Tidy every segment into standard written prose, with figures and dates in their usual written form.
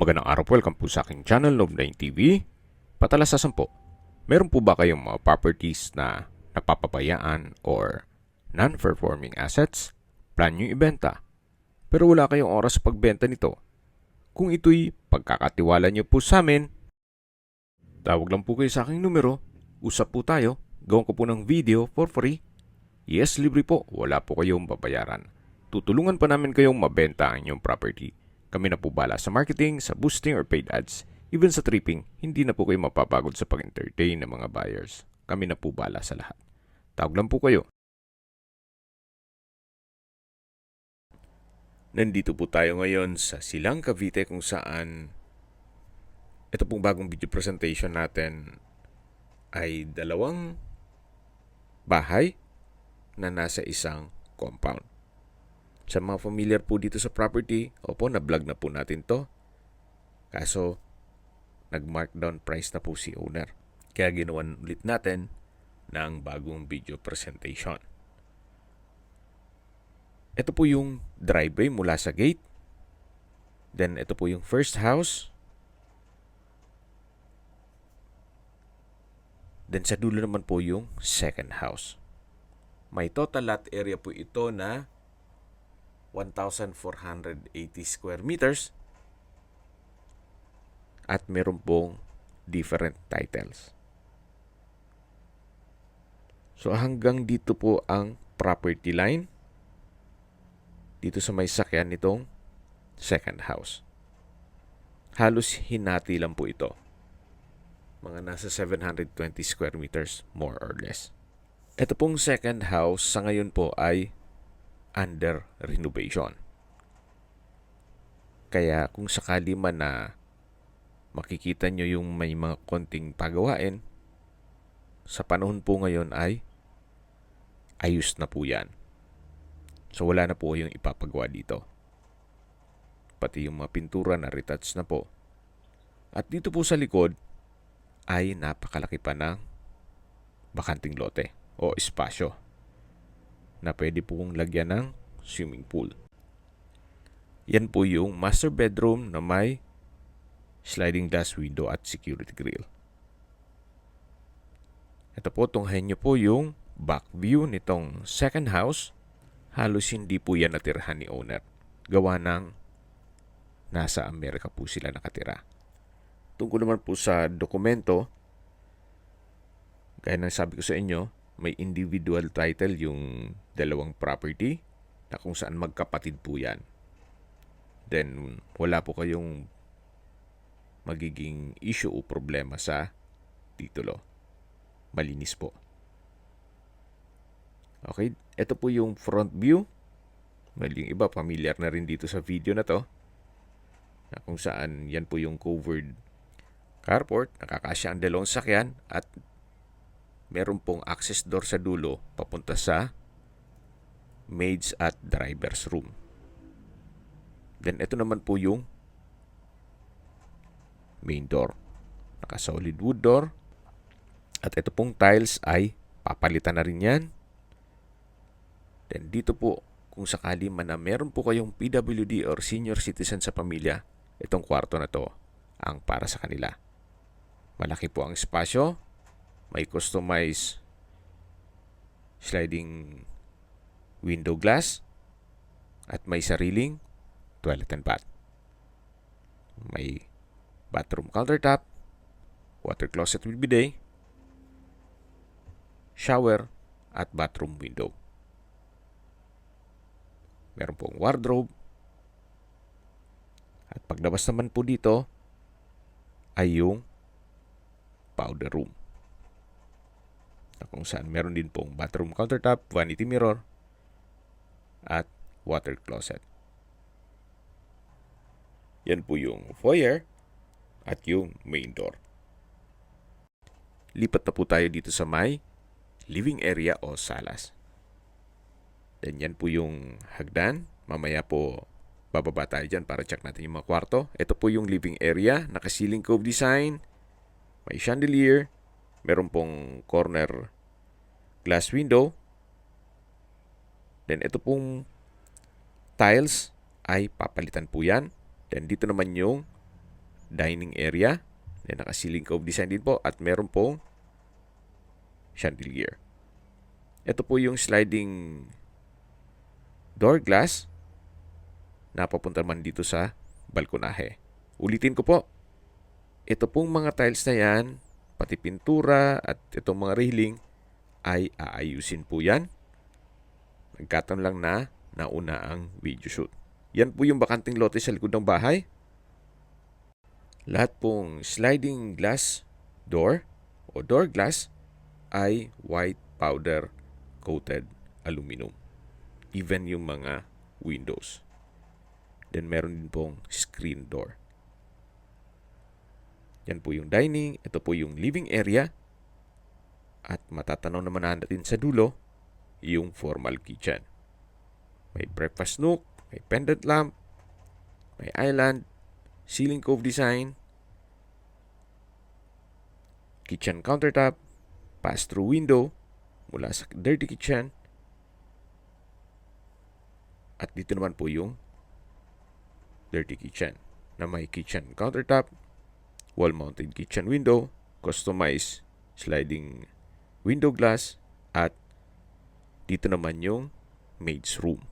Magandang araw po, welcome po sa aking channel, Love9 TV. Patalasasan po, meron po ba kayong mga properties na napapabayaan or non-performing assets? Plan nyo ibenta, pero wala kayong oras sa pagbenta nito. Kung ito'y pagkakatiwala nyo po sa amin, tawag lang po kayo sa aking numero, usap po tayo, gawin ko po ng video for free. Yes, libre po, wala po kayong babayaran. Tutulungan pa namin kayong mabenta ang inyong property. Kami na po bala sa marketing, sa boosting or paid ads. Even sa tripping, hindi na po kayo mapapagod sa pag-entertain ng mga buyers. Kami na po bala sa lahat. Tawag lang po kayo. Nandito po tayo ngayon sa Silang, Cavite kung saan ito pong bagong video presentation natin ay dalawang bahay na nasa isang compound. Sa mga familiar po dito sa property, opo, na-vlog na po natin to. Kaso, nag-markdown price na po si owner. Kaya ginawan ulit natin ng bagong video presentation. Ito po yung driveway mula sa gate. Then, ito po yung first house. Then, sa dulo naman po yung second house. May total lot area po ito na 1,480 square meters at meron pong different titles. So hanggang dito po ang property line dito sa may sakyan nitong second house. Halos hinati lang po ito. Mga nasa 720 square meters more or less. Ito pong second house sa ngayon po ay under renovation. Kaya kung sakali man na makikita nyo yung may mga konting pagawain, sa panahon po ngayon ay ayos na po yan. So wala na po yung ipapagawa dito. Pati yung mga pintura na retouch na po. At dito po sa likod ay napakalaki pa ng bakanting lote o espasyo na pwede pong lagyan ng swimming pool. Yan po yung master bedroom na may sliding glass window at security grill. Ito po, tunghayin nyo po yung back view nitong second house. Halos hindi po yan natirhan ni owner. Gawa ng nasa Amerika po sila nakatira. Tungkol naman po sa dokumento, gaya ng sabi ko sa inyo, may individual title yung dalawang property na kung saan magkapatid po yan. Then, wala po kayong magiging issue o problema sa titulo. Malinis po. Okay, ito po yung front view. Well, yung iba, familiar na rin dito sa video na to. Na kung saan yan po yung covered carport. Nakakasya ang dalawang sakyan at meron pong access door sa dulo papunta sa maids at driver's room. Then, ito naman po yung main door. Naka-solid wood door. At ito pong tiles ay papalitan na rin yan. Then, dito po, kung sakali man na meron po kayong PWD or senior citizen sa pamilya, itong kwarto na to ang para sa kanila. Malaki po ang espasyo. May customized sliding window glass at may sariling toilet and bath. May bathroom countertop, water closet with bidet, shower at bathroom window. Meron pong wardrobe. At paglabas naman po dito ay yung powder room. Na kung saan meron din pong bathroom countertop, vanity mirror, at water closet. Yan po yung foyer at yung main door. Lipat na po tayo dito sa may living area o salas. Then yan po yung hagdan. Mamaya po bababa tayo dyan para check natin yung mga kwarto. Ito po yung living area. Naka-ceiling cove design. May chandelier. Meron pong corner glass window. Then ito pong tiles ay papalitan po yan. Then dito naman yung dining area. Then naka-ceiling cove design din po at meron pong chandelier. Ito po yung sliding door glass na papunta man dito sa balkonahe. Ulitin ko po, ito pong mga tiles na yan, pati pintura at itong mga railing ay aayusin po yan. Nagkataon lang na nauna ang video shoot. Yan po yung bakanting lote sa likod ng bahay. Lahat pong sliding glass door o door glass ay white powder coated aluminum. Even yung mga windows. Then meron din pong screen door. Yan po yung dining. Ito po yung living area. At matatanaw naman natin sa dulo yung formal kitchen. May breakfast nook, may pendant lamp, may island, ceiling cove design, kitchen countertop, pass-through window mula sa dirty kitchen. At dito naman po yung dirty kitchen na may kitchen countertop, wall-mounted kitchen window, customized sliding window glass, at dito naman yung maid's room.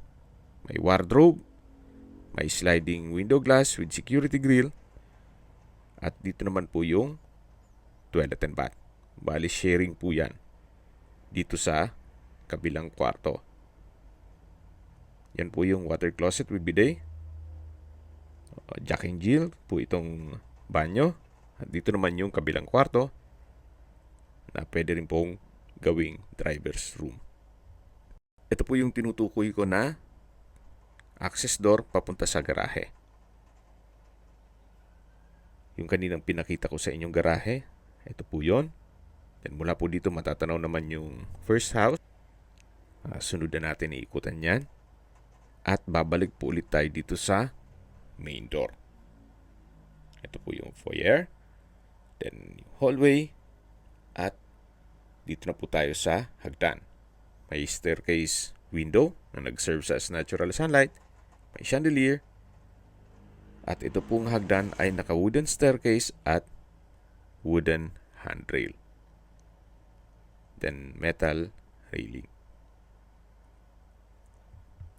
May wardrobe, may sliding window glass with security grill, at dito naman po yung toilet and bath. Bali, sharing po yan dito sa kabilang kwarto. Yan po yung water closet with bidet. Jack and Jill po itong banyo. At dito naman yung kabilang kwarto na pwede rin pong gawing driver's room. Ito po yung tinutukoy ko na access door papunta sa garahe. Yung kaninang pinakita ko sa inyong garahe, ito po yon. Then mula po dito matatanaw naman yung first house. Sunod na natin iikutan yan. At babalik po ulit tayo dito sa main door. Ito po yung foyer. Then yung hallway. At dito na po tayo sa hagdan. May staircase window na nag-serve as natural sunlight. May chandelier. At ito pong hagdan ay naka-wooden staircase at wooden handrail. Then metal railing.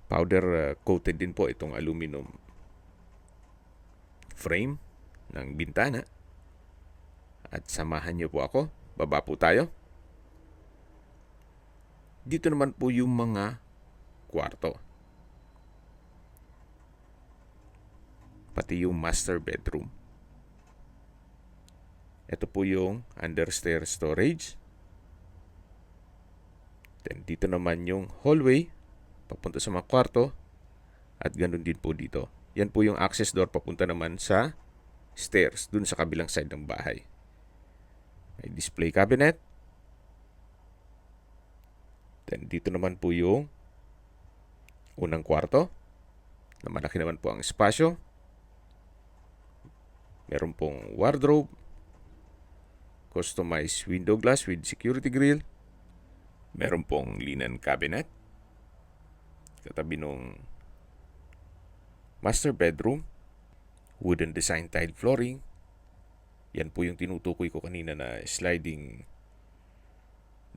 Powder coated din po itong aluminum frame ng bintana. At samahan niyo po ako. Baba po tayo. Dito naman po yung mga kwarto. Pati yung master bedroom. Ito po yung understair storage. Then dito naman yung hallway papunta sa mga kwarto. At ganun din po dito. Yan po yung access door papunta naman sa stairs dun sa kabilang side ng bahay. May display cabinet. Then dito naman po yung unang kwarto na malaki naman po ang espasyo. Meron pong wardrobe, customized window glass with security grill. Meron pong linen cabinet. Katabi nung master bedroom, wooden design tile flooring. Yan po yung tinutukoy ko kanina na sliding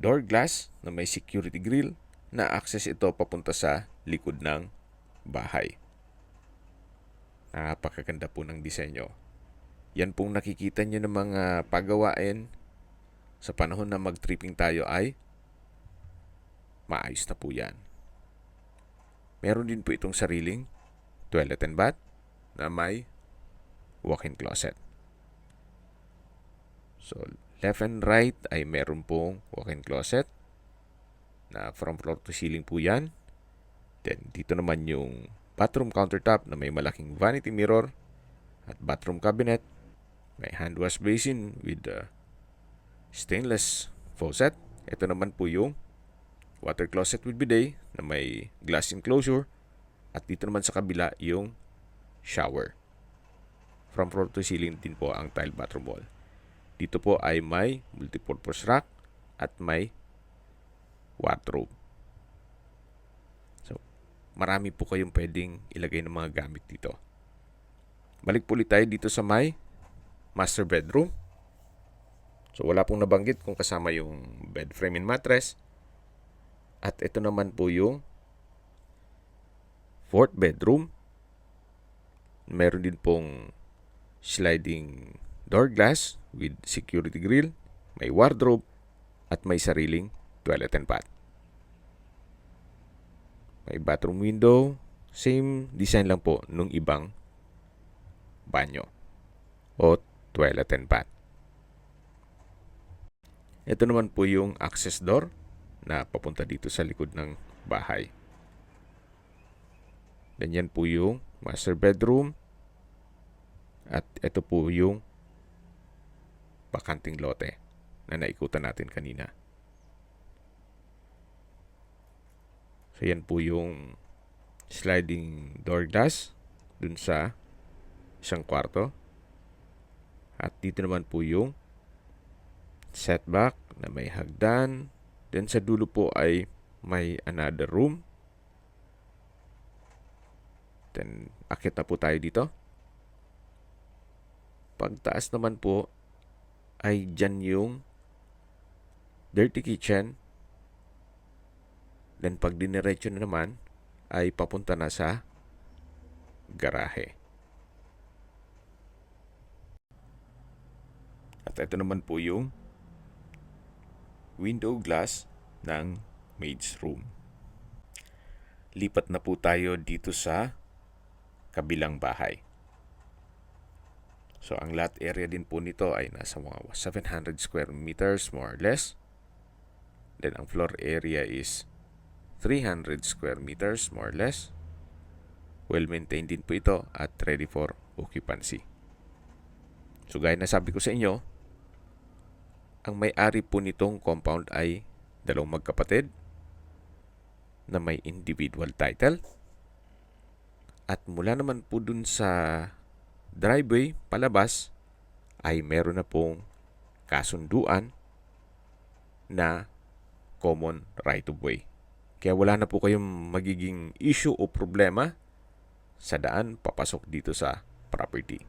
door glass na may security grill na access ito papunta sa likod ng bahay. Napakaganda po ng disenyo. Yan pong nakikita nyo ng mga pagawain sa panahon na mag-tripping tayo ay maayos na po yan. Meron din po itong sariling toilet and bath na may walk-in closet. So, left and right ay meron pong walk-in closet na from floor to ceiling po yan. Then, dito naman yung bathroom countertop na may malaking vanity mirror at bathroom cabinet. May hand wash basin with stainless faucet. Ito naman po yung water closet with bidet na may glass enclosure. At dito naman sa kabila yung shower. From floor to ceiling din po ang tile bathroom wall. Dito po ay may multipurpose rack at may wardrobe. So, marami po kayong pwedeng ilagay ng mga gamit dito. Balik po ulit tayo dito sa may master bedroom. So wala pong nabanggit kung kasama yung bed frame and mattress. At ito naman po yung fourth bedroom. Meron din pong sliding door glass with security grill, may wardrobe, at may sariling toilet and bath. May bathroom window, same design lang po nung ibang banyo o toilet and bath. Ito naman po yung access door na papunta dito sa likod ng bahay. Ganyan po yung master bedroom. At ito po yung bakanting lote na naikutan natin kanina. So yan po yung sliding door glass dun sa isang kwarto. At dito naman po yung setback na may hagdan. Then sa dulo po ay may another room. Then akit na po tayo dito. Pagtaas naman po ay dyan yung dirty kitchen. Then pag diniretso na naman ay papunta na sa garahe. At ito naman po yung window glass ng maid's room. Lipat na po tayo dito sa kabilang bahay. So, ang lot area din po nito ay nasa mga 700 square meters more or less. Then, ang floor area is 300 square meters more or less. Well-maintained din po ito at ready for occupancy. So, gaya na sabi ko sa inyo, ang may-ari po nitong compound ay dalawang magkapatid na may individual title. At mula naman po dun sa driveway palabas ay meron na pong kasunduan na common right of way. Kaya wala na po kayong magiging issue o problema sa daan papasok dito sa property.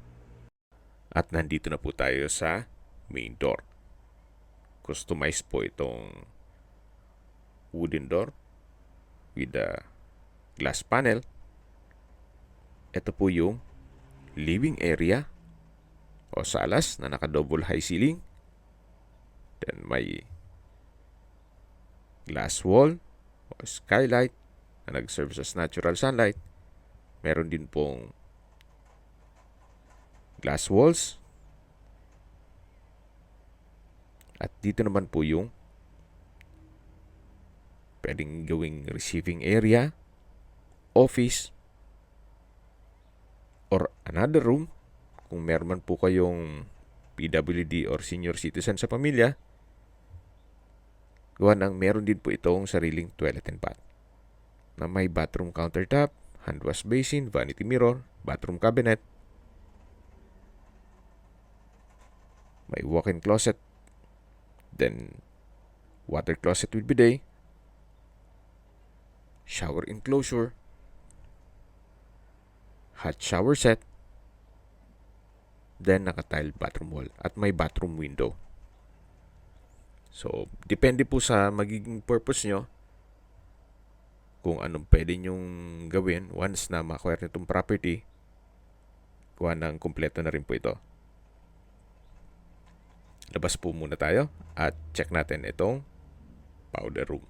At nandito na po tayo sa main door. Customize po itong wooden door with a glass panel. Ito po yung living area o salas na naka-double high ceiling. Then may glass wall o skylight na nag-serve as natural sunlight. Meron din pong glass walls. At dito naman po yung pwedeng gawing receiving area, office, or another room kung meron man po kayong PWD or senior citizen sa pamilya. Gawa ng meron din po itong sariling toilet and bath na may bathroom countertop, hand wash basin, vanity mirror, bathroom cabinet, may walk-in closet, then water closet with bidet, shower enclosure, hot shower set, then naka-tile bathroom wall at may bathroom window. So, depende po sa magiging purpose nyo kung anong pwede nyong gawin once na ma-acquire nitong property. Kuha ng kumpleto na rin po ito. Labas po muna tayo at check natin itong powder room.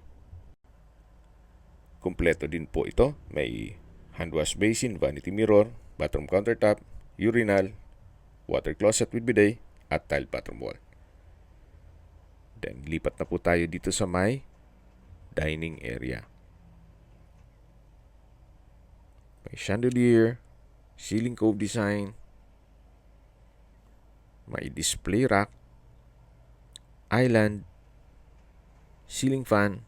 Kumpleto din po ito. May hand wash basin, vanity mirror, bathroom countertop, urinal, water closet with bidet, at tile bathroom wall. Then, lipat na po tayo dito sa may dining area. May chandelier, ceiling cove design, may display rack, island, ceiling fan,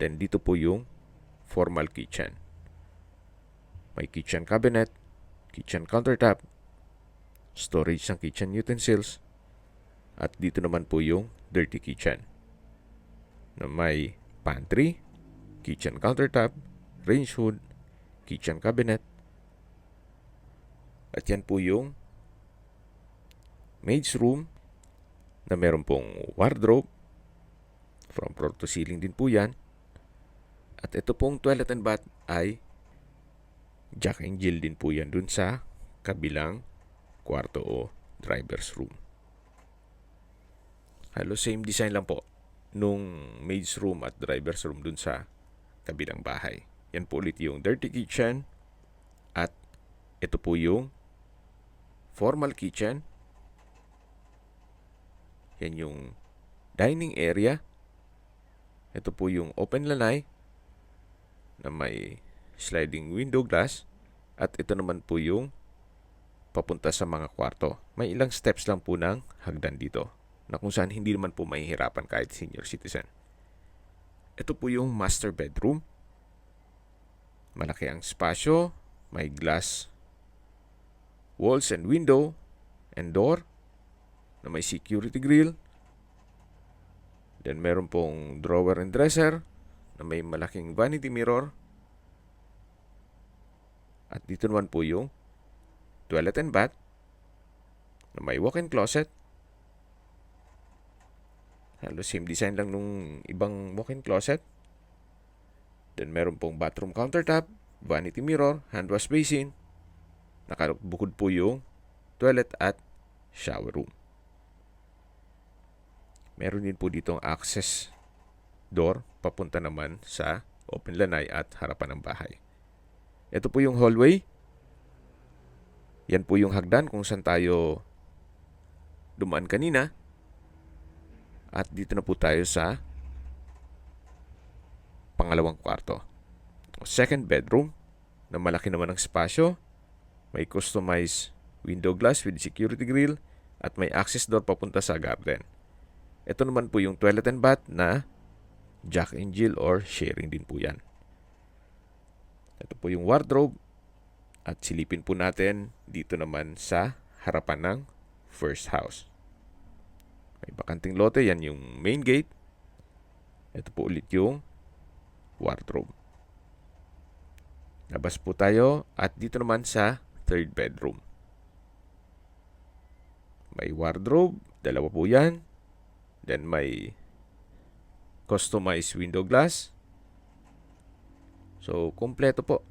then dito po yung formal kitchen. May kitchen cabinet, kitchen countertop, storage ng kitchen utensils, at dito naman po yung dirty kitchen na may pantry, kitchen countertop, range hood, kitchen cabinet. At yan po yung maid's room na meron pong wardrobe. From floor to ceiling din po yan. At ito pong toilet and bath ay Jack and Jill din po yan dun sa kabilang kwarto o driver's room. Halos same design lang po nung maid's room at driver's room dun sa kabilang bahay. Yan po ulit yung dirty kitchen at ito po yung formal kitchen. Yan yung dining area. Ito po yung open lanai na may sliding window glass. At ito naman po yung papunta sa mga kwarto. May ilang steps lang po ng hagdan dito na kung saan hindi naman po mahihirapan kahit senior citizen. Ito po yung master bedroom. Malaki ang spasyo. May glass walls and window and door na may security grill. Then meron pong drawer and dresser na may malaking vanity mirror. At dito naman po yung toilet and bath na may walk-in closet. Halos same design lang nung ibang walk-in closet. Then meron pong bathroom countertop, vanity mirror, hand wash basin. Nakabukod po yung toilet at shower room. Meron din po ditong access door papunta naman sa open lanai at harapan ng bahay. Ito po yung hallway. Yan po yung hagdan kung saan tayo dumaan kanina. At dito na po tayo sa pangalawang kwarto. Second bedroom na malaki naman ang spasyo. May customized window glass with security grill at may access door papunta sa garden. Ito naman po yung toilet and bath na Jack and Jill or sharing din po yan. Ito po yung wardrobe at silipin po natin dito naman sa harapan ng first house. May bakanting lote, yan yung main gate. Ito po ulit yung wardrobe. Labas po tayo at dito naman sa third bedroom. May wardrobe, dalawa po yan. Then may customized window glass. So, kompleto po.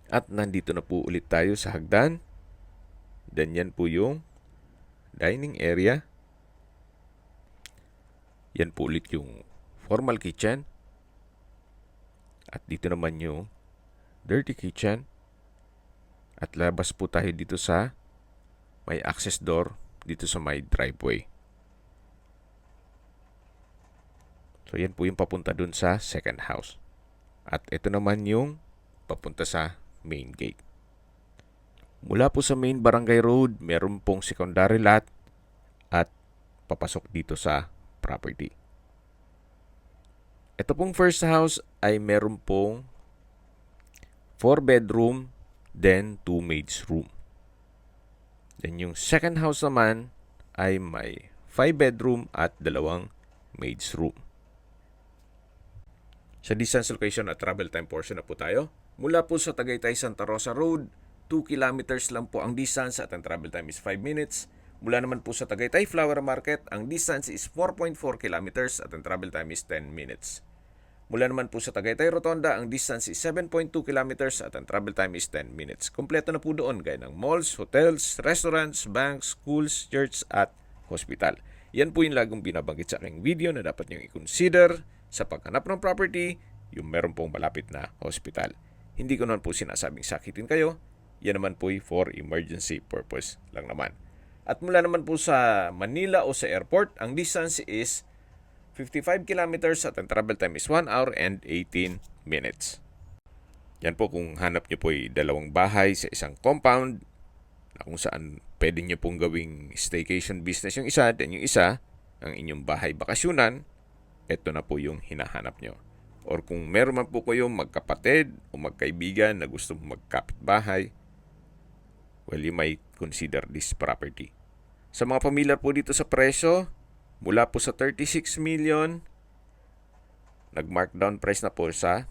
At nandito na po ulit tayo sa hagdan. Then yan po yung dining area. Yan po ulit yung formal kitchen. At dito naman yung dirty kitchen. At labas po tayo dito sa may access door dito sa may driveway. So yan po yung papunta dun sa second house. At ito naman yung papunta sa main gate. Mula po sa main barangay road, meron pong secondary lot at papasok dito sa property. Ito pong first house ay meron pong 4 bedroom, then 2 maids room. Then yung second house naman ay may 5 bedroom at 2 maids room. Sa distance, location at travel time portion na po tayo. Mula po sa Tagaytay Santa Rosa Road, 2 kilometers lang po ang distance at ang travel time is 5 minutes. Mula naman po sa Tagaytay Flower Market, ang distance is 4.4 kilometers at ang travel time is 10 minutes. Mula naman po sa Tagaytay Rotonda, ang distance is 7.2 kilometers at ang travel time is 10 minutes. Kompleto na po doon gaya ng malls, hotels, restaurants, banks, schools, church at hospital. Yan po yung lagong binabanggit sa aking video na dapat nyo i-consider sa paghanap ng property, yung meron pong malapit na hospital. Hindi ko naman po sinasabing sakitin kayo. Yan naman po for emergency purpose lang naman. At mula naman po sa Manila o sa airport, ang distance is 55 kilometers at ang travel time is 1 hour and 18 minutes. Yan po kung hanap nyo po ay dalawang bahay sa isang compound na kung saan pwede nyo pong gawing staycation business yung isa, then yung isa, ang inyong bahay bakasyunan, ito na po yung hinahanap nyo. Or kung meron man po kayong magkapatid o magkaibigan na gusto magkapit bahay, well, you might consider this property. Sa mga familiar po dito sa presyo, mula po sa 36 million, nag-markdown price na po sa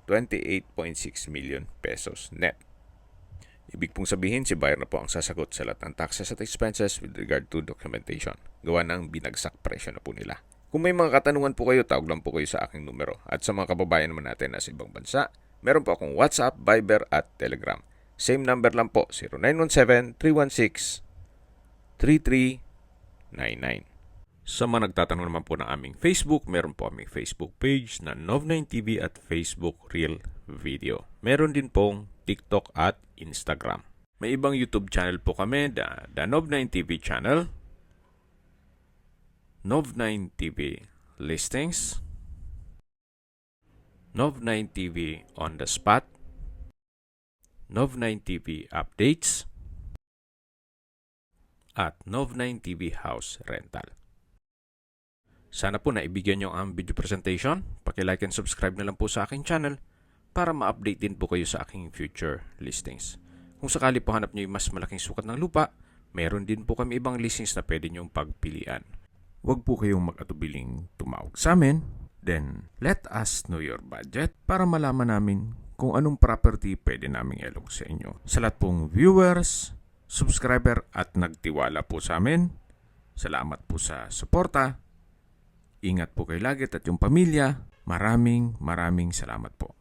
28.6 million pesos net. Ibig pong sabihin, si buyer na po ang sasagot sa lahat ng taxes at expenses with regard to documentation. Gawa ng binagsak presyo na po nila. Kung may mga katanungan po kayo, tawag lang po kayo sa aking numero. At sa mga kababayan naman natin na sa ibang bansa, meron po akong WhatsApp, Viber at Telegram. Same number lang po, 0917-316-3399. Sa mga nagtatanong naman po ng aming Facebook, meron po aming Facebook page na Nov9TV at Facebook Real Video. Meron din pong TikTok at Instagram. May ibang YouTube channel po kami, the Nov9TV channel, Nov9TV Listings, Nov9TV On The Spot, Nov9TV Updates, at Nov9TV House Rental. Sana po naibigyan nyo ang video presentation. Paki-like and subscribe na lang po sa aking channel para ma-update din po kayo sa aking future listings. Kung sakali po hanap nyo yung mas malaking sukat ng lupa, meron din po kami ibang listings na pwede nyong pagpilian. Huwag po kayong mag-atubiling tumawag sa amin. Then, let us know your budget para malaman namin kung anong property pwede naming ilog sa inyo. Sa lahat pong viewers, subscriber at nagtiwala po sa amin, salamat po sa suporta. Ingat po kayo lagi at yung pamilya. Maraming salamat po.